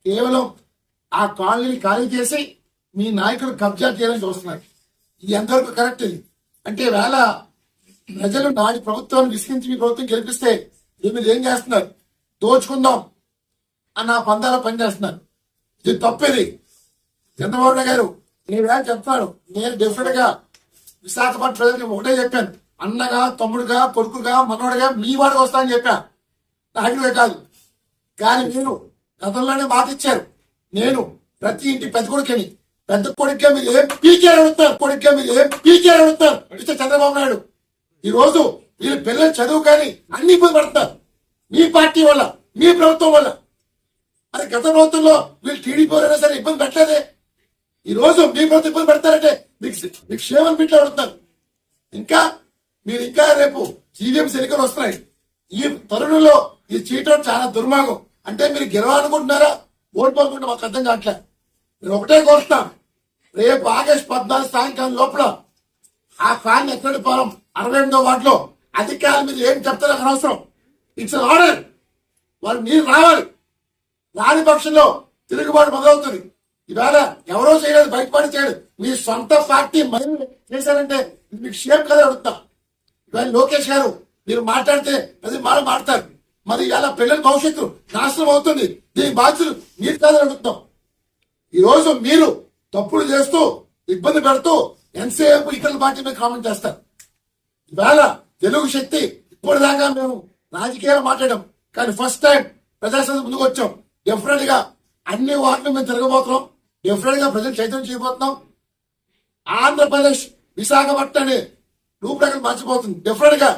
కేవలం ఆ కాలనీని ఖాళీ చేసి మీ నాయకులు కబ్జా చేయాలని చూస్తున్నారు. ఇది ఎంతవరకు కరెక్ట్? ఇది అంటే వేళ ప్రజలు నాటి ప్రభుత్వాన్ని విసిగించి మీ ప్రభుత్వం గెలిపిస్తే మీరు ఏం చేస్తున్నారు? దోచుకుందాం అన్న పందాల పనిచేస్తున్నారు. ఇది తప్పేది. చంద్రబాబు నాయుడు గారు నేను వేళ చెప్తాను, నేను డెఫినెట్ గా విశాఖపట్నం ప్రజలకి ఒకటే చెప్పాను, అన్నగా, తమ్ముడుగా, కొడుకుగా, మనోడుగా మీ వాడికి వస్తానని చెప్పా. నాయుడుగా కాదు. కానీ మీరు గతంలోనే మాట ఇచ్చారు, నేను ప్రతి ఇంటి పెద్ద కొడుకుని, పెద్ద కొడుకుగా మీరు ఏం పీకేర్ అడుగుతారు, కొడుకుగా మీరు ఏం పీకేర్ అడుగుతారు మిస్టర్ చంద్రబాబు నాయుడు. ఈ రోజు వీళ్ళు పిల్లలు చదువు కానీ అన్ని ఇబ్బంది పడతారు మీ పార్టీ వల్ల, మీ ప్రభుత్వం వల్ల. అది గత ప్రభుత్వంలో వీళ్ళు టీడీపీ అయినా సరే ఇబ్బంది పెట్టలేదే. ఈ రోజు మీ ప్రభుత్వం ఇబ్బంది పెడతారంటే మీకు క్షేమం బిడ్డలు అడుగుతారు. మీరు ఇంకా రేపు జీవీఎంసీ ఎన్నికలు వస్తున్నాయి. ఈ తరుణంలో ఈ చీటం చాలా దుర్మార్గం. అంటే మీరు గెలవాలనుకుంటున్నారా, ఓడిపోనుకుంటే మాకు అర్థం కావట్లే. నేను ఒకటే కోరుతున్నాం, రేపు ఆగస్టు 14 సాయంకాలం లోపల ఆ ఫ్యాన్ ఎక్కడి పోరం 68వ వార్డులో అధికారులు మీరు ఏం చెప్తారో అనవసరం. It's order. వాళ్ళు మీరు రావాలి. రాని పక్షంలో తిరుగుబాటు మొదలవుతుంది. ఇవాళ ఎవరో చేయలేదు, బయటపడి చేయలేదు, మీ సొంత పార్టీ మహిళలు చేశారంటే మీకు క్షేమం కదా అడుగుతా. ఇవాళ లోకేష్ గారు మీరు మాట్లాడితే అది మాట్లాడతారు. మరి ఇవాళ పిల్లల భవిష్యత్తు నాశనం అవుతుంది. దీని బాధ్యతలు మీరు కాదని అడుగుతాం. ఈ రోజు మీరు తప్పులు చేస్తూ ఇబ్బంది పెడుతూ ఎంతసేపు ఇతరుల పార్టీ మీద కామెంట్ చేస్తారు. ఇవాళ తెలుగు శక్తి ఇప్పటిదాకా మేము రాజకీయాలు మాట్లాడాం, కానీ ఫస్ట్ టైం ప్రజాస్వామ్యం ముందుకు వచ్చాం. డెఫినెట్ గా అన్ని వార్డులు మేము తిరగబోతున్నాం. డెఫినెట్ గా ప్రజలు చైతన్యం చేయబోతున్నాం. ఆంధ్రప్రదేశ్ విశాఖపట్నాన్ని రూపురేఖలు మార్చిపోతుంది. డెఫినెట్ గా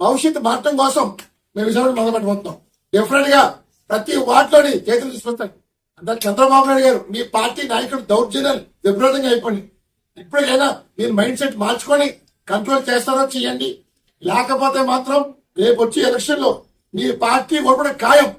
భవిష్యత్తు మార్చడం కోసం మేము విశాఖపట్నం మొదలు పెట్టబోతున్నాం. డెఫినెట్ గా ప్రతి వార్డులోని చైతన్యం తీసుకొస్తాం. అంటే చంద్రబాబు నాయుడు గారు మీ పార్టీ నాయకుడు దౌర్జన్యాలు విపరీతంగా అయిపోయింది. ఇప్పటికైనా మీరు మైండ్ సెట్ మార్చుకొని కంట్రోల్ చేస్తారో చేయండి. లేకపోతే మాత్రం రేపు వచ్చే ఎలక్షన్ లో మీ పార్టీ ఓడిపోవడం ఖాయం.